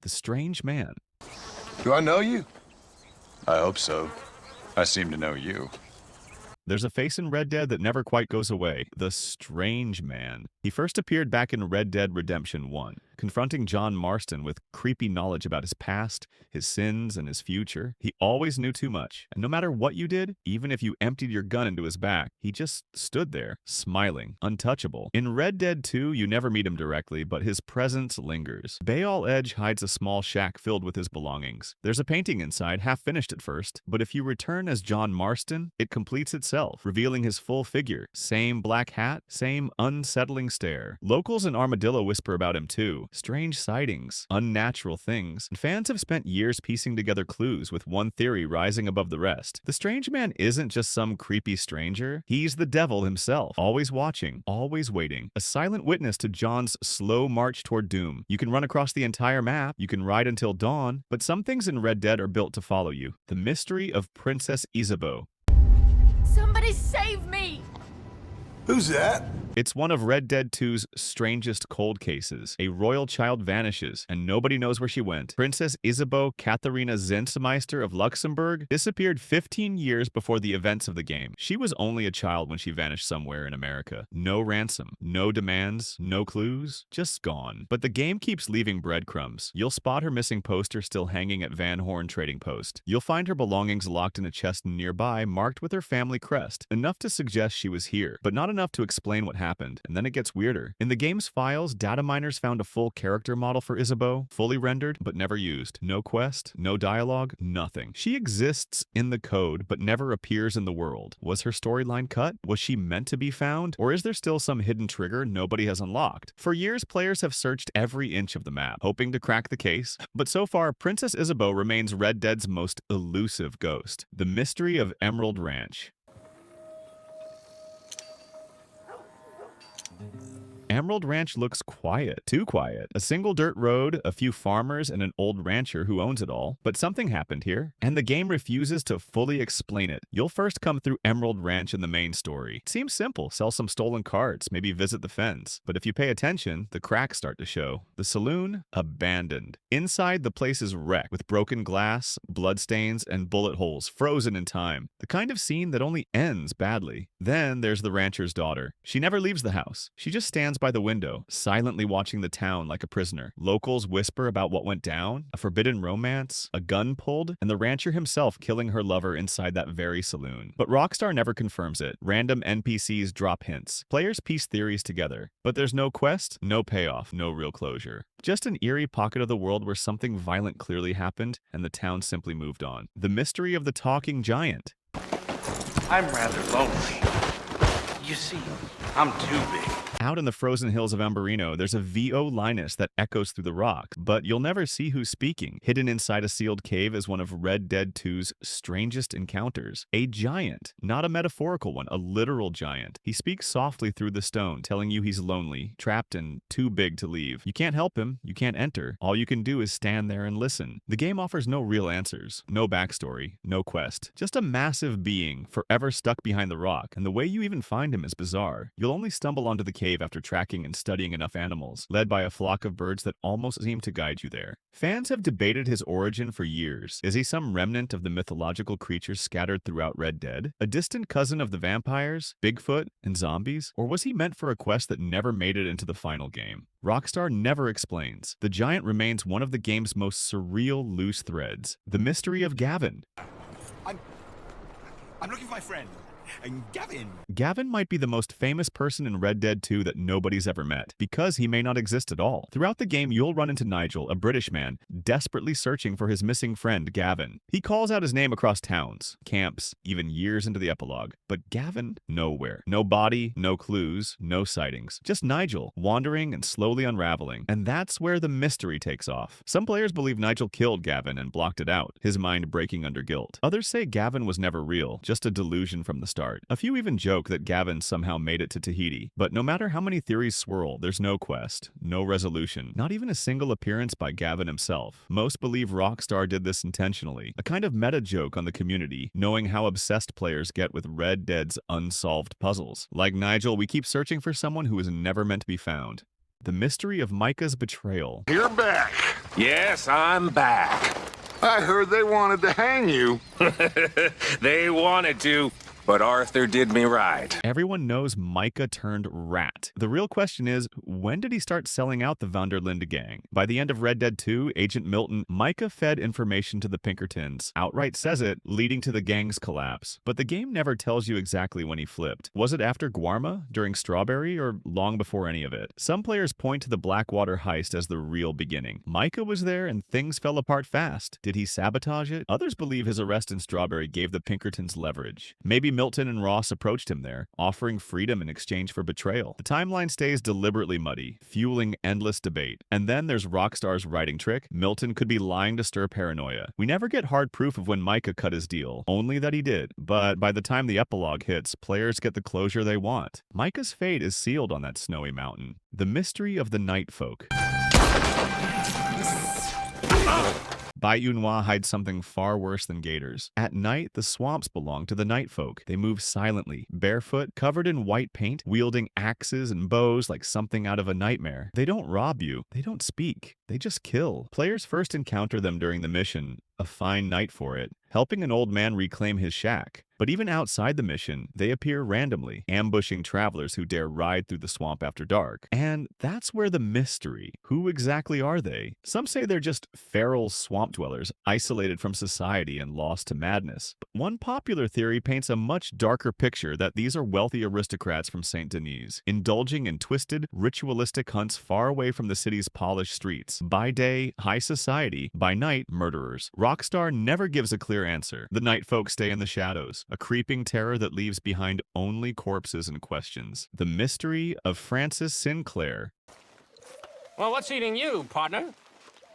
The Strange Man. Do I know you? I hope so. I seem to know you. There's a face in Red Dead that never quite goes away, the Strange Man. He first appeared back in Red Dead Redemption 1, confronting John Marston with creepy knowledge about his past, his sins, and his future. He always knew too much, and no matter what you did, even if you emptied your gun into his back, he just stood there, smiling, untouchable. In Red Dead 2, you never meet him directly, but his presence lingers. Bayall Edge hides a small shack filled with his belongings. There's a painting inside, half finished at first, but if you return as John Marston, it completes itself, revealing his full figure. Same black hat, same unsettling stare. Locals in Armadillo whisper about him too. Strange sightings, unnatural things, and fans have spent years piecing together clues, with one theory rising above the rest. The Strange Man isn't just some creepy stranger, he's the devil himself, always watching, always waiting, a silent witness to John's slow march toward doom. You can run across the entire map, you can ride until dawn, but some things in Red Dead are built to follow you. The mystery of Princess Isabeau. Somebody save me! Who's that? It's one of Red Dead 2's strangest cold cases. A royal child vanishes, and nobody knows where she went. Princess Isabeau Katharina Zensmeister of Luxembourg disappeared 15 years before the events of the game. She was only a child when she vanished somewhere in America. No ransom, no demands, no clues, just gone. But the game keeps leaving breadcrumbs. You'll spot her missing poster still hanging at Van Horn Trading Post. You'll find her belongings locked in a chest nearby, marked with her family crest, enough to suggest she was here, but not enough to explain what happened, and then it gets weirder. In the game's files, data miners found a full character model for Isabeau, fully rendered, but never used. No quest, no dialogue, nothing. She exists in the code, but never appears in the world. Was her storyline cut? Was she meant to be found? Or is there still some hidden trigger nobody has unlocked? For years, players have searched every inch of the map, hoping to crack the case, but so far, Princess Isabeau remains Red Dead's most elusive ghost. The mystery of Emerald Ranch. Emerald Ranch looks quiet, too quiet. A single dirt road, a few farmers, and an old rancher who owns it all. But something happened here, and the game refuses to fully explain it. You'll first come through Emerald Ranch in the main story. It seems simple, sell some stolen carts, maybe visit the fens. But if you pay attention, the cracks start to show. The saloon, abandoned. Inside, the place is wrecked, with broken glass, bloodstains, and bullet holes frozen in time. The kind of scene that only ends badly. Then there's the rancher's daughter. She never leaves the house. She just stands by the window, silently watching the town like a prisoner. Locals whisper about what went down, a forbidden romance, a gun pulled, and the rancher himself killing her lover inside that very saloon. But Rockstar never confirms it. Random NPCs drop hints. Players piece theories together. But there's no quest, no payoff, no real closure. Just an eerie pocket of the world where something violent clearly happened, and the town simply moved on. The mystery of the talking giant. I'm rather lonely. You see, I'm too big. Out in the frozen hills of Amberino, there's a VO Linus that echoes through the rock, but you'll never see who's speaking. Hidden inside a sealed cave is one of Red Dead 2's strangest encounters. A giant, not a metaphorical one, a literal giant. He speaks softly through the stone, telling you he's lonely, trapped, and too big to leave. You can't help him, you can't enter. All you can do is stand there and listen. The game offers no real answers, no backstory, no quest. Just a massive being, forever stuck behind the rock, and the way you even find him is bizarre. You'll only stumble onto the cave after tracking and studying enough animals, led by a flock of birds that almost seem to guide you there. Fans have debated his origin for years. Is he some remnant of the mythological creatures scattered throughout Red Dead? A distant cousin of the vampires, Bigfoot, and zombies? Or was he meant for a quest that never made it into the final game? Rockstar never explains. The giant remains one of the game's most surreal loose threads. The mystery of Gavin. I'm looking for my friend. And Gavin. Gavin might be the most famous person in Red Dead 2 that nobody's ever met, because he may not exist at all. Throughout the game, you'll run into Nigel, a British man, desperately searching for his missing friend, Gavin. He calls out his name across towns, camps, even years into the epilogue. But Gavin? Nowhere. No body, no clues, no sightings. Just Nigel, wandering and slowly unraveling. And that's where the mystery takes off. Some players believe Nigel killed Gavin and blocked it out, his mind breaking under guilt. Others say Gavin was never real, just a delusion from the start. A few even joke that Gavin somehow made it to Tahiti. But no matter how many theories swirl, there's no quest, no resolution, not even a single appearance by Gavin himself. Most believe Rockstar did this intentionally, a kind of meta joke on the community, knowing how obsessed players get with Red Dead's unsolved puzzles. Like Nigel, we keep searching for someone who is never meant to be found. The mystery of Micah's betrayal. You're back. Yes, I'm back. I heard they wanted to hang you. They wanted to, but Arthur did me right. Everyone knows Micah turned rat. The real question is, when did he start selling out the Vanderlinde gang? By the end of Red Dead 2, Agent Milton, Micah fed information to the Pinkertons, outright says it, leading to the gang's collapse. But the game never tells you exactly when he flipped. Was it after Guarma, during Strawberry, or long before any of it? Some players point to the Blackwater heist as the real beginning. Micah was there and things fell apart fast. Did he sabotage it? Others believe his arrest in Strawberry gave the Pinkertons leverage. Maybe Milton and Ross approached him there, offering freedom in exchange for betrayal. The timeline stays deliberately muddy, fueling endless debate. And then there's Rockstar's writing trick. Milton could be lying to stir paranoia. We never get hard proof of when Micah cut his deal, only that he did. But by the time the epilogue hits, players get the closure they want. Micah's fate is sealed on that snowy mountain. The mystery of the night folk. Bayou Noir hides something far worse than gators. At night, the swamps belong to the night folk. They move silently, barefoot, covered in white paint, wielding axes and bows like something out of a nightmare. They don't rob you. They don't speak. They just kill. Players first encounter them during the mission, a fine night for it, helping an old man reclaim his shack. But even outside the mission, they appear randomly, ambushing travelers who dare ride through the swamp after dark. And that's where the mystery. Who exactly are they? Some say they're just feral swamp dwellers, isolated from society and lost to madness. But one popular theory paints a much darker picture that these are wealthy aristocrats from St. Denis, indulging in twisted, ritualistic hunts far away from the city's polished streets. By day, high society. By night, murderers. Rockstar never gives a clear answer. The night folk stay in the shadows, a creeping terror that leaves behind only corpses and questions. The mystery of Francis Sinclair. Well, what's eating you, partner?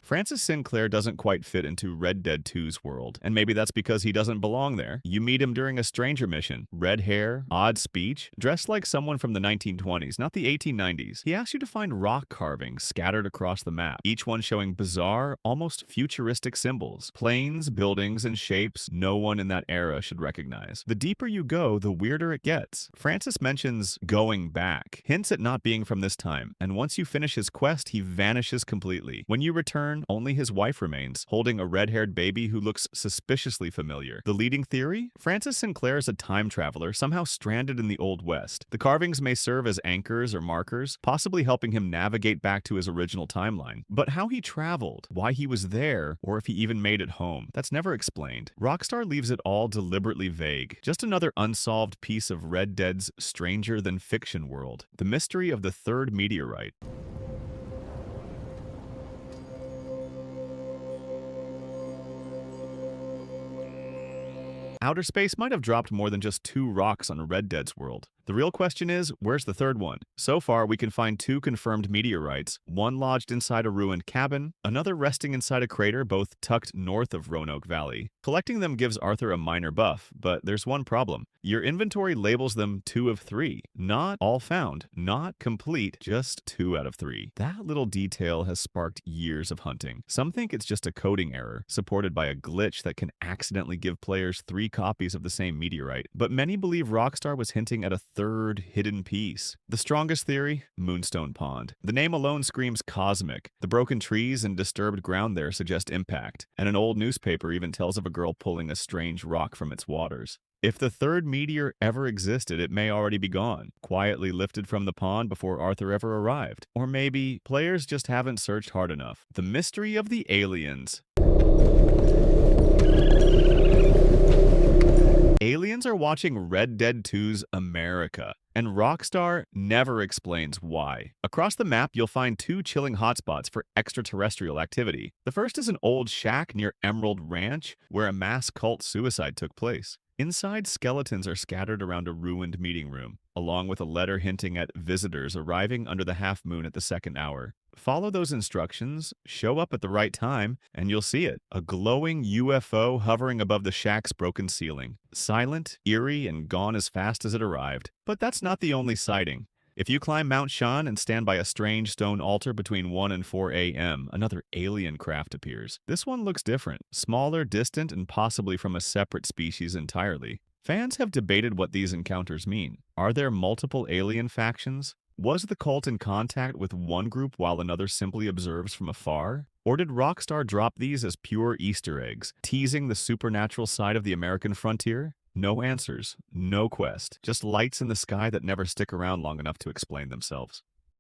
Francis Sinclair doesn't quite fit into Red Dead 2's world, and maybe that's because he doesn't belong there. You meet him during a stranger mission. Red hair, odd speech, dressed like someone from the 1920s, not the 1890s. He asks you to find rock carvings scattered across the map, each one showing bizarre, almost futuristic symbols. Planes, buildings, and shapes no one in that era should recognize. The deeper you go, the weirder it gets. Francis mentions going back, hints at not being from this time, and once you finish his quest, he vanishes completely. When you return, only his wife remains, holding a red-haired baby who looks suspiciously familiar. The leading theory? Francis Sinclair is a time traveler, somehow stranded in the Old West. The carvings may serve as anchors or markers, possibly helping him navigate back to his original timeline. But how he traveled, why he was there, or if he even made it home, that's never explained. Rockstar leaves it all deliberately vague. Just another unsolved piece of Red Dead's stranger-than-fiction world. The mystery of the third meteorite. Outer space might have dropped more than just 2 rocks on Red Dead's world. The real question is, where's the third one? So far, we can find 2 confirmed meteorites, one lodged inside a ruined cabin, another resting inside a crater both tucked north of Roanoke Valley. Collecting them gives Arthur a minor buff, but there's one problem. Your inventory labels them 2 of 3. Not all found, not complete, just 2 out of 3. That little detail has sparked years of hunting. Some think it's just a coding error, supported by a glitch that can accidentally give players 3 copies of the same meteorite, but many believe Rockstar was hinting at a third hidden piece. The strongest theory? Moonstone Pond. The name alone screams cosmic. The broken trees and disturbed ground there suggest impact, and an old newspaper even tells of a girl pulling a strange rock from its waters. If the third meteor ever existed, it may already be gone, quietly lifted from the pond before Arthur ever arrived. Or maybe players just haven't searched hard enough. The mystery of the aliens. Aliens are watching Red Dead 2's America, and Rockstar never explains why. Across the map, you'll find 2 chilling hotspots for extraterrestrial activity. The first is an old shack near Emerald Ranch, where a mass cult suicide took place. Inside, skeletons are scattered around a ruined meeting room, along with a letter hinting at visitors arriving under the half moon at the 2nd hour. Follow those instructions, show up at the right time, and you'll see it. A glowing UFO hovering above the shack's broken ceiling. Silent, eerie, and gone as fast as it arrived. But that's not the only sighting. If you climb Mount Shan and stand by a strange stone altar between 1 and 4 a.m., another alien craft appears. This one looks different, smaller, distant, and possibly from a separate species entirely. Fans have debated what these encounters mean. Are there multiple alien factions? Was the cult in contact with one group while another simply observes from afar? Or did Rockstar drop these as pure Easter eggs, teasing the supernatural side of the American frontier? No answers, no quest, just lights in the sky that never stick around long enough to explain themselves.